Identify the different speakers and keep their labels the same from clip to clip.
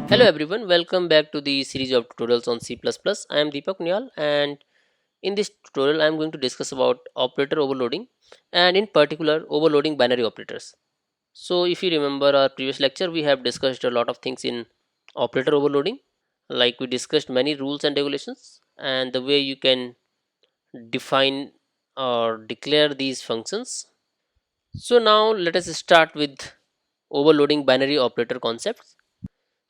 Speaker 1: Hello everyone, welcome back to the series of tutorials on C++. I am Deepak Nyal, and in this tutorial I am going to discuss about operator overloading and in particular overloading binary operators. So if you remember our previous lecture, we have discussed a lot of things in operator overloading, like we discussed many rules and regulations and the way you can define or declare these functions. So now let us start with overloading binary operator concepts.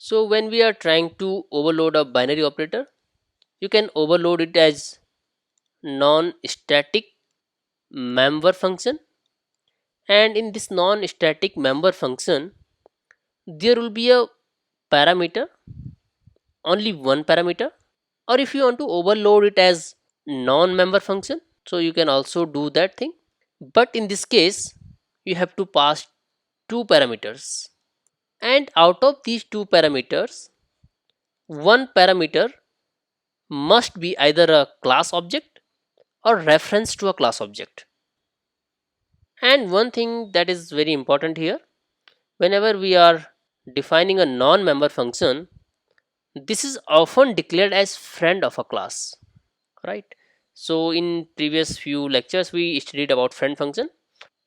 Speaker 1: So when we are trying to overload a binary operator, you can overload it as non-static member function, and in this non-static member function there will be a parameter, only one parameter. Or if you want to overload it as non-member function, so you can also do that thing, but in this case you have to pass two parameters, and out of these two parameters one parameter must be either a class object or reference to a class object. And one thing that is very important here, whenever we are defining a non-member function, this is often declared as friend of a class, right? So in previous few lectures we studied about friend function.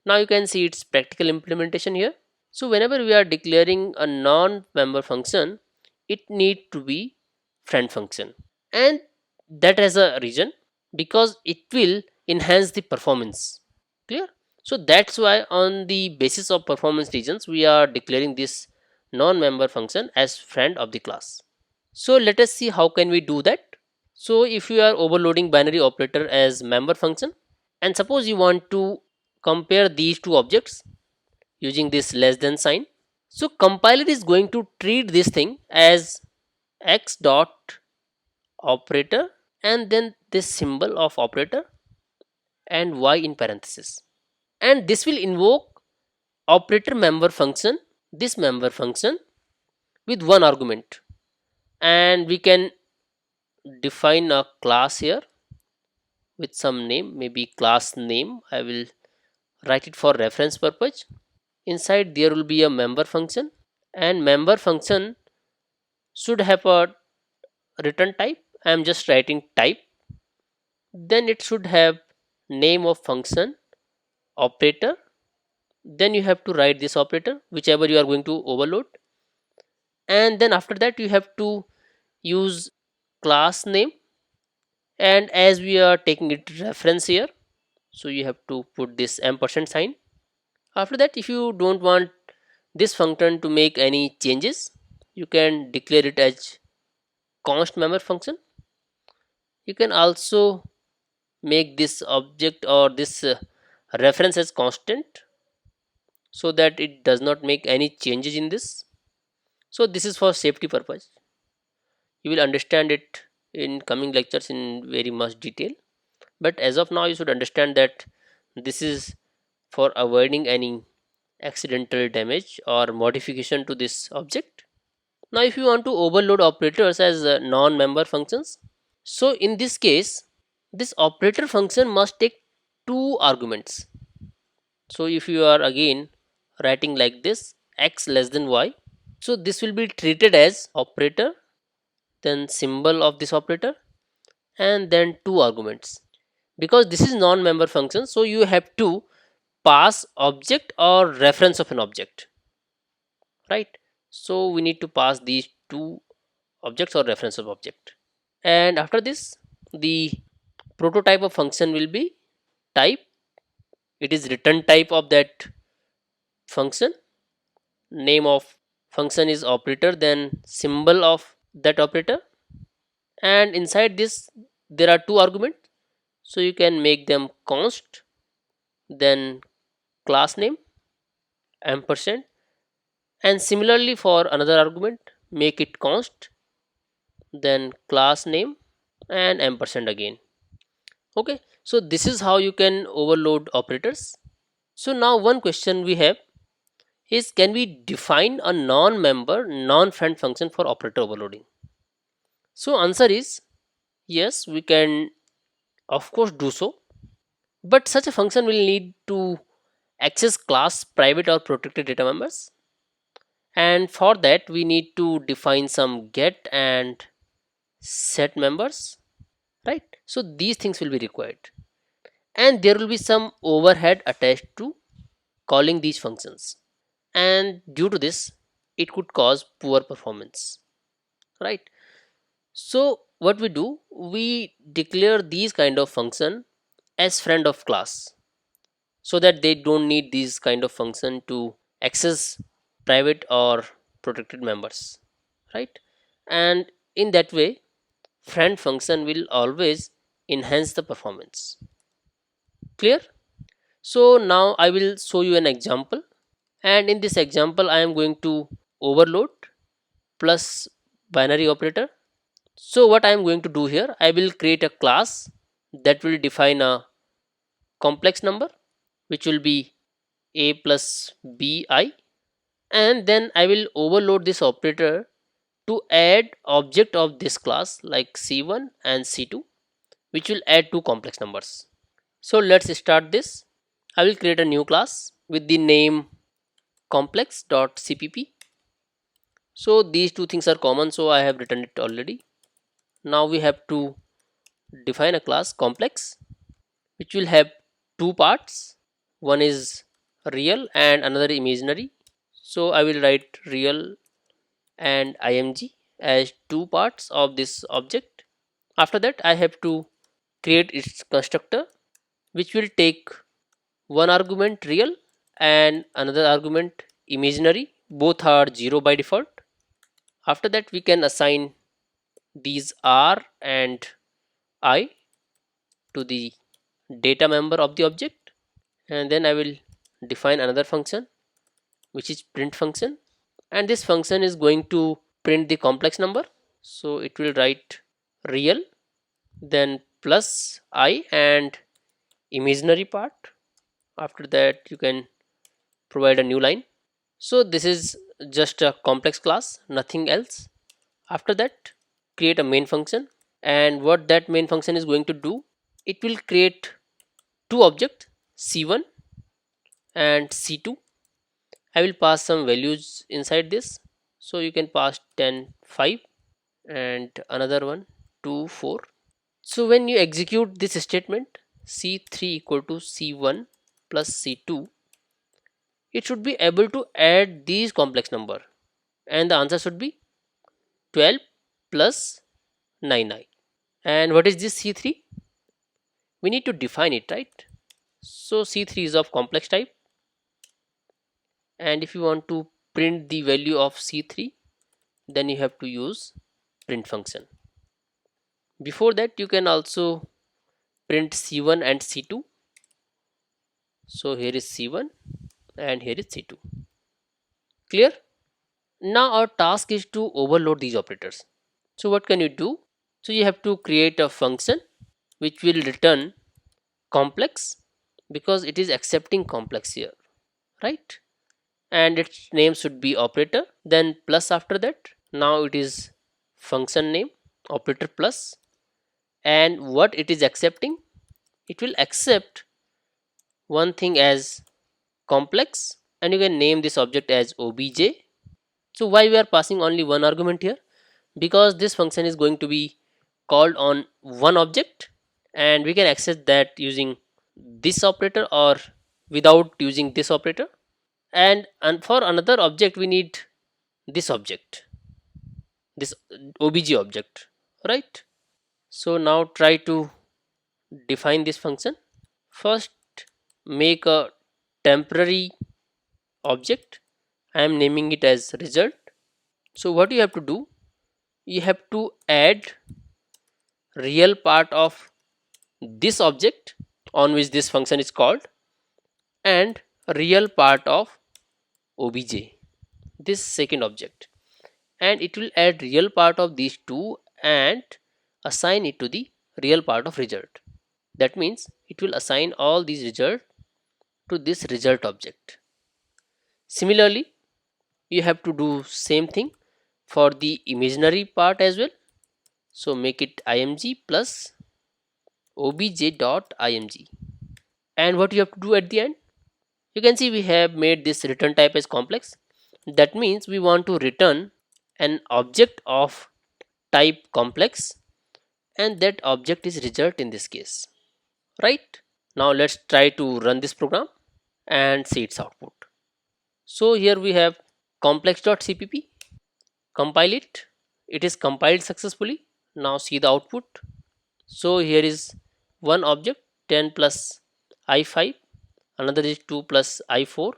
Speaker 1: Now you can see its practical implementation here. So whenever we are declaring a non-member function, it need to be friend function, and that has a reason, because it will enhance the performance. Clear? So that's why on the basis of performance reasons we are declaring this non-member function as friend of the class. So let us see how can we do that. So if you are overloading binary operator as member function, and suppose you want to compare these two objects using this less than sign, so compiler is going to treat this thing as x dot operator and then this symbol of operator and y in parenthesis, and this will invoke operator member function, this member function, with one argument, and we can define a class here with some name, maybe class name. I will write it for reference purpose. Inside there will be a member function, and member function should have a return type. I am just writing type. Then it should have name of function, operator. Then you have to write this operator whichever you are going to overload, and then after that you have to use class name, and as we are taking it reference here, so you have to put this ampersand sign. After that, if you don't want this function to make any changes, you can declare it as const member function. You can also make this object or this reference as constant, so that it does not make any changes in this. So this is for safety purpose. You will understand it in coming lectures in very much detail, but as of now you should understand that this is for avoiding any accidental damage or modification to this object. Now if you want to overload operators as non-member functions, so in this case this operator function must take two arguments. So if you are again writing like this x less than y, so this will be treated as operator, then symbol of this operator, and then two arguments. Because this is non-member function, so you have to pass object or reference of an object, right? So we need to pass these two objects or reference of object, and after this the prototype of function will be type. It is return type of that function. Name of function is operator, then symbol of that operator, and inside this there are two arguments, so you can make them const, then class name, ampersand, and similarly for another argument make it const, then class name, and ampersand again. Okay, so this is how you can overload operators. So now one question we have is, can we define a non-member non-friend function for operator overloading? So answer is yes, we can of course do so, but such a function will need to access class private or protected data members, and for that we need to define some get and set members, right? So these things will be required, and there will be some overhead attached to calling these functions, and due to this it could cause poor performance, right? So what we do, we declare these kind of function as friend of class, so that they don't need these kind of function to access private or protected members, right? And in that way friend function will always enhance the performance. Clear? So now I will show you an example, and in this example I am going to overload plus binary operator. So what I am going to do here, I will create a class that will define a complex number, which will be a plus bi, and then I will overload this operator to add object of this class like c1 and c2, which will add two complex numbers. So let's start this. I will create a new class with the name complex.cpp. So these two things are common, so I have written it already. Now we have to define a class complex, which will have two parts. One is real and another imaginary. So I will write real and img as two parts of this object. After that I have to create its constructor, which will take one argument real and another argument imaginary. Both are 0 by default. After that we can assign these r and I to the data member of the object, and then I will define another function, which is print function, and this function is going to print the complex number. So it will write real, then plus I and imaginary part. After that you can provide a new line. So this is just a complex class, nothing else. After that create a main function, and what that main function is going to do, it will create two objects c1 and c2. I will pass some values inside this, so you can pass 10 5 and another one 2 4. So when you execute this statement c3 equal to c1 plus c2, it should be able to add these complex number, and the answer should be 12 plus 9i. And what is this c3? We need to define it, right? So c3 is of complex type, and if you want to print the value of c3, then you have to use print function. Before that you can also print c1 and c2. So here is c1 and here is c2. Clear? Now our task is to overload these operators. So what can you do? So you have to create a function which will return complex, because it is accepting complex here, right? And its name should be operator, then plus after that. Now it is function name operator plus, and what it is accepting, it will accept one thing as complex, and you can name this object as obj. So why we are passing only one argument here? Because this function is going to be called on one object, and we can access that using this operator or without using this operator. And for another object we need this object, this obj object, right? So now try to define this function. First make a temporary object. I am naming it as result. So what you have to do, you have to add real part of this object on which this function is called, and real part of obj, this second object, and it will add real part of these two and assign it to the real part of result. That means it will assign all these results to this result object. Similarly you have to do same thing for the imaginary part as well. So make it img plus obj dot img, and what you have to do at the end, you can see we have made this return type as complex, That means we want to return an object of type complex, and that object is result in this case, right? Now let's try to run this program and see its output. So here we have complex.cpp. Compile it. It is compiled successfully. Now see the output. So here is one object 10 plus I5, another is 2 plus I4,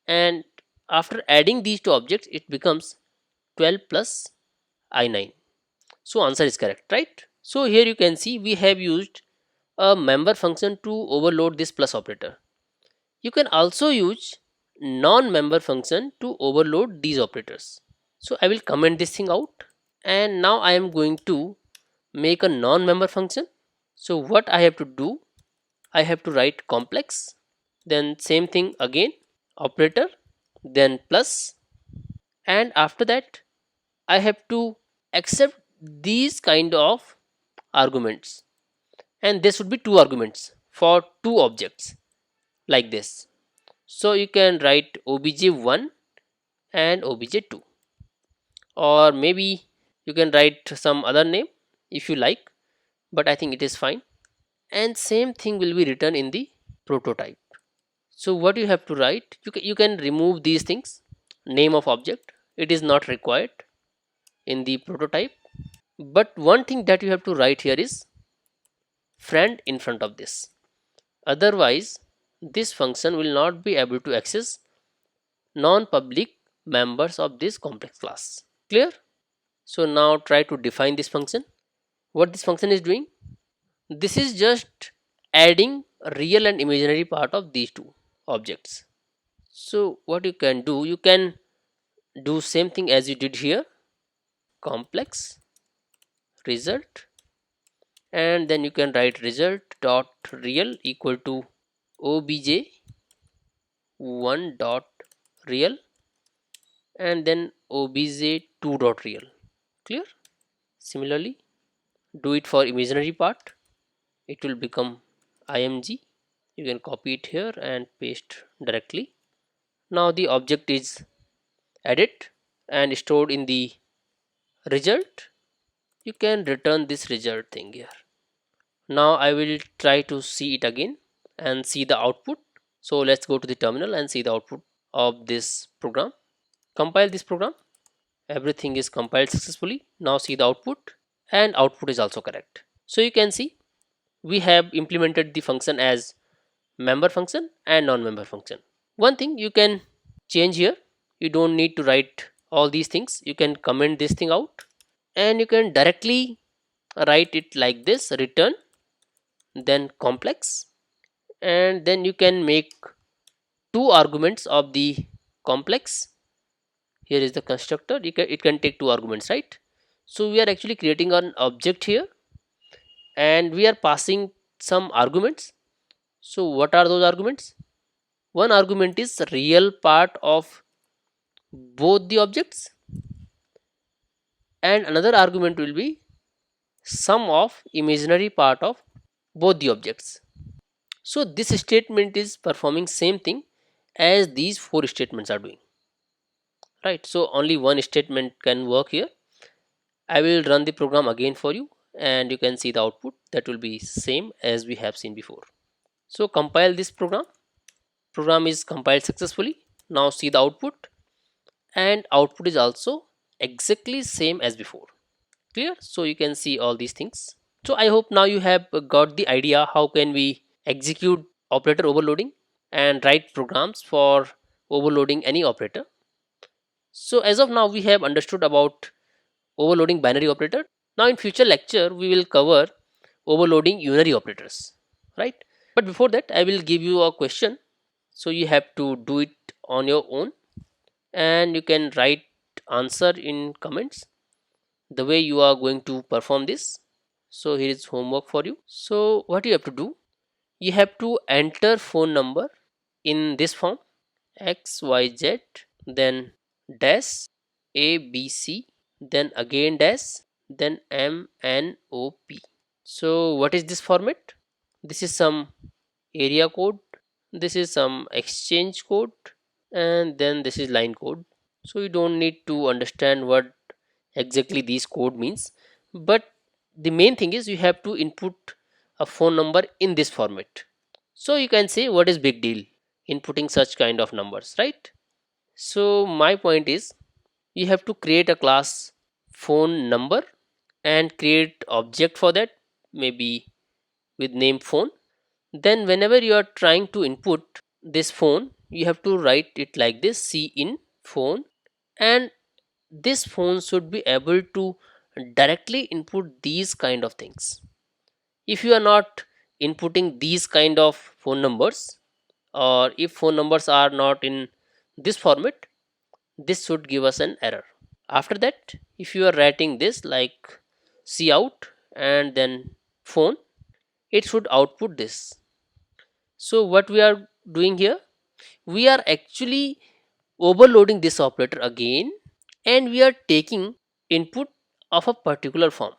Speaker 1: and after adding these two objects it becomes 12 plus I9. So answer is correct, right? So here you can see we have used a member function to overload this plus operator. You can also use non-member function to overload these operators. So I will comment this thing out, and now I am going to make a non-member function. So what I have to do, I have to write complex, then same thing again, operator, then plus, and after that I have to accept these kind of arguments, and there should be two arguments for two objects like this. So you can write obj1 and obj2, or maybe you can write some other name if you like, but I think it is fine. And same thing will be written in the prototype. So what you have to write, you can remove these things, name of object, it is not required in the prototype, but one thing that you have to write here is friend in front of this, otherwise this function will not be able to access non-public members of this complex class. Clear? So now try to define this function. What this function is doing, this is just adding real and imaginary part of these two objects. So what you can do, you can do same thing as you did here, complex result, and then you can write result dot real equal to obj1 dot real, and then obj2 dot real. Clear? Similarly do it for imaginary part, it will become img. You can copy it here and paste directly. Now the object is added and stored in the result. You can return this result thing here. Now I will try to see it again and see the output. So let's go to the terminal and see the output of this program. Compile this program. Everything is compiled successfully. Now see the output, and output is also correct. So you can see we have implemented the function as member function and non-member function. One thing you can change here, you don't need to write all these things, you can comment this thing out and you can directly write it like this, return then complex, and then you can make two arguments of the complex. Here is the constructor, it can take two arguments, right? So we are actually creating an object here and we are passing some arguments. So what are those arguments? One argument is real part of both the objects, and another argument will be sum of imaginary part of both the objects. So this statement is performing same thing as these four statements are doing, right? So only one statement can work here. I will run the program again for you and you can see the output that will be same as we have seen before. So compile this program. Program is compiled successfully. Now see the output, and output is also exactly same as before. Clear? So you can see all these things. So I hope now you have got the idea how can we execute operator overloading and write programs for overloading any operator. So as of now we have understood about overloading binary operator. Now in future lecture we will cover overloading unary operators, right? But before that I will give you a question, so you have to do it on your own and you can write answer in comments the way you are going to perform this. So here is homework for you. So what you have to do, you have to enter phone number in this form, xyz, then dash abc, then again dash, then mnop. So what is this format? This is some area code, this is some exchange code, and then this is line code. So you don't need to understand what exactly these code means, but the main thing is you have to input a phone number in this format. So you can say what is big deal inputting such kind of numbers, right? So my point is you have to create a class phone number and create object for that, maybe with name phone. Then whenever you are trying to input this phone, you have to write it like this: c in phone, and this phone should be able to directly input these kind of things. If you are not inputting these kind of phone numbers, or if phone numbers are not in this format, this should give us an error. After that, if you are writing this like C out and then phone, it should output this. So what we are doing here, we are actually overloading this operator again, and we are taking input of a particular form,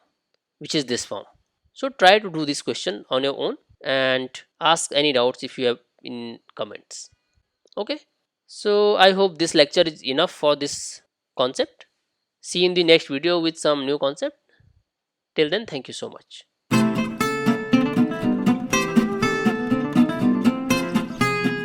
Speaker 1: which is this form. So try to do this question on your own and ask any doubts if you have in comments. Okay, so I hope this lecture is enough for this concept. See you in the next video with some new concept. Till then, thank you so much.